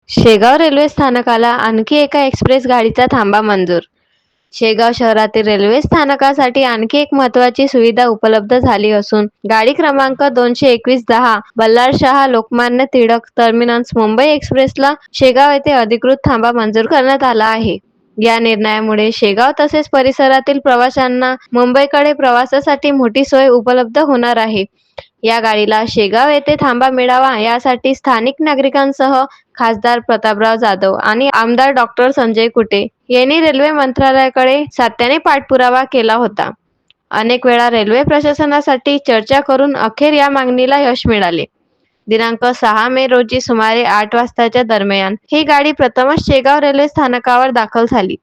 Shegaon railway स्थानकाला आणखी एका एक्सप्रेस गाडीचा थांबा मंजूर. शेगाव शहरातील रेल्वे स्थानकासाठी आणखी एक महत्त्वाची सुविधा उपलब्ध झाली असून गाडी क्रमांक 221-10 बल्लारशाह लोकमान्य टिळक टर्मिनस मुंबई एक्सप्रेसला शेगाव येथे अधिकृत थांबा मंजूर करण्यात आला आहे. या निर्णयामुळे शेगाव तसेच परिसरातील प्रवाशांना मुंबईकडे प्रवासासाठी मोठी सोय उपलब्ध होणार आहे. या गाडीला शेगाव येथे थांबा मिळावा यासाठी स्थानिक नागरिकांसह खासदार प्रतापराव जाधव आणि आमदार डॉक्टर संजय कुटे यांनी रेल्वे मंत्रालयाकडे सातत्याने पाठपुरावा केला होता. अनेक वेळा रेल्वे प्रशासनासाठी चर्चा करून अखेर या मागणीला यश मिळाले. दिनांक 6 मे रोजी सुमारे 8 वाजताच्या दरम्यान ही गाडी प्रथमच शेगाव रेल्वे स्थानकावर दाखल झाली.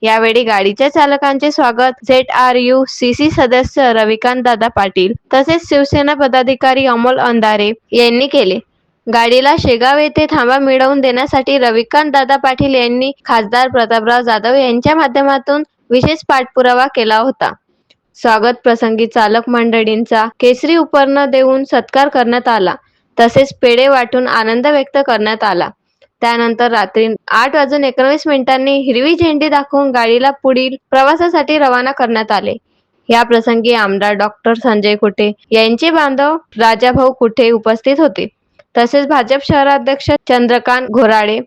यावेळी गाडीच्या चालकांचे स्वागत ZRUCC सदस्य रविकांत दादा पाटील तसेच शिवसेना पदाधिकारी अमोल अंधारे यांनी केले. गाडीला शेगाव येथे थांबा मिळवून देण्यासाठी रविकांत दादा पाटील यांनी खासदार प्रतापराव जाधव यांच्या माध्यमातून विशेष पाठपुरावा केला होता. स्वागत प्रसंगी चालक मंडळींचा केसरी उपर्ण देऊन सत्कार करण्यात आला तसेच पेढे वाटून आनंद व्यक्त करण्यात आला. त्यानंतर रात्री 8:19 हिरवी झेंडी दाखवून गाडीला पुढील प्रवासासाठी रवाना करण्यात आले. या प्रसंगी आमदार डॉक्टर संजय कुटे यांचे बांधव राजाभाऊ कुटे उपस्थित होते. तसेच भाजप शहराध्यक्ष चंद्रकांत घोराडे,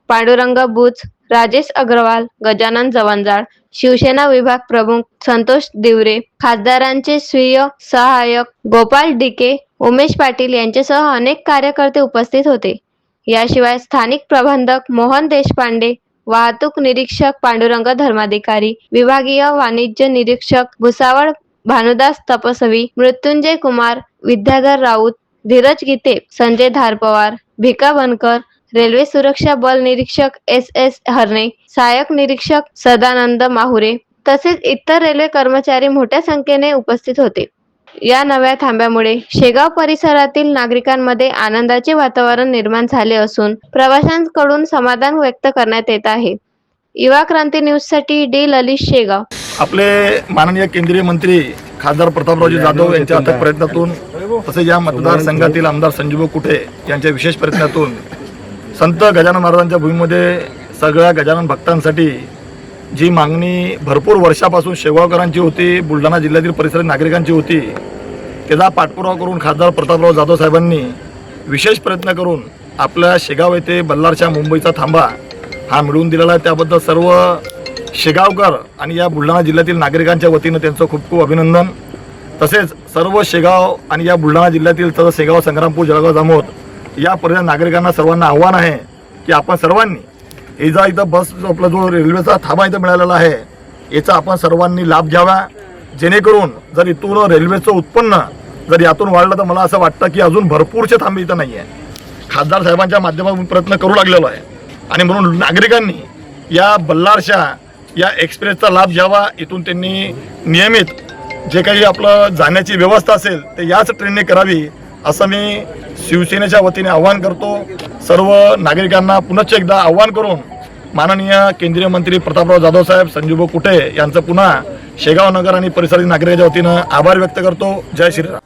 पांडुरंग बुच, राजेश अग्रवाल, गजानन जवंजाळ, शिवसेना विभाग प्रमुख संतोष दिवरे, खासदारांचे स्वीय सहाय्यक गोपाल डिके, उमेश पाटील यांच्यासह अनेक कार्यकर्ते उपस्थित होते. याशिवाय स्थानिक प्रबंधक मोहन देशपांडे, वाहतूक निरीक्षक पांडुरंग धर्माधिकारी, विभागीय वाणिज्य निरीक्षक भुसावळ भानुदास तपसवी, मृत्युंजय कुमार, विद्याधर राऊत, धीरज गीते, संजय धारपवार, भिका बनकर, रेल्वे सुरक्षा बल निरीक्षक SS हरणे, सहाय्यक निरीक्षक सदानंद माहुरे तसेच इतर रेल्वे कर्मचारी मोठ्या संख्येने उपस्थित होते. या नव्या थांब्यामुळे शेगाव परिसरातील नागरिकांमध्ये आनंदाचे वातावरण निर्माण झाले असून प्रवाशांकडून समाधान व्यक्त करण्यात येत आहे. युवा क्रांती न्यूजसाठी डी ललित, शेगाव. आपले माननीय केंद्रीय मंत्री खासदार प्रतापरावजी जाधव यांच्या अथक प्रयत्नातून तसेच या मतदारसंघातील आमदार संजय कुटे यांच्या विशेष प्रयत्नातून संत गजानन महाराजांच्या भूमीमध्ये सगळ्या गजानन भक्तांसाठी जी मागणी भरपूर वर्षापासून शेगावकरांची होती, बुलढाणा जिल्ह्यातील परिसरातील नागरिकांची होती, त्याचा पाठपुरावा करून खासदार प्रतापराव जाधव साहेबांनी विशेष प्रयत्न करून आपल्या शेगाव येथे बल्लारच्या मुंबईचा थांबा हा मिळवून दिलेला आहे. त्याबद्दल सर्व शेगावकर आणि या बुलढाणा जिल्ह्यातील नागरिकांच्या वतीनं त्यांचं खूप खूप अभिनंदन. तसेच सर्व शेगाव आणि या बुलढाणा जिल्ह्यातील तसंच शेगाव, संग्रामपूर, जळगाव, जामोद या परिसरातील नागरिकांना सर्वांना आव्हान आहे की आपण सर्वांनी इथं बस आपला जो रेल्वेचा थांबा इथं मिळालेला आहे याचा आपण सर्वांनी लाभ घ्यावा, जेणेकरून जर इथून रेल्वेचं उत्पन्न जर यातून वाढलं तर मला असं वाटतं की अजून भरपूरचे थांबे इथं नाही आहे. खासदार साहेबांच्या माध्यमातून प्रयत्न करू लागलेलो आहे आणि म्हणून नागरिकांनी या बल्लारशा या एक्सप्रेसचा लाभ घ्यावा. इथून त्यांनी नियमित जे काही आपलं जाण्याची व्यवस्था असेल ते याच ट्रेनने करावी असं मी शिवसेनेच्या वतीने आवाहन करतो. सर्व नागरिकांना पुनश्च एकदा आवाहन करून माननीय केंद्रीय मंत्री प्रतापराव जाधव साहेब, संजय कुटे यांचं पुन्हा शेगाव नगर आणि परिसरातील नागरिकांच्या वतीनं आभार व्यक्त करतो. जय श्रीराम.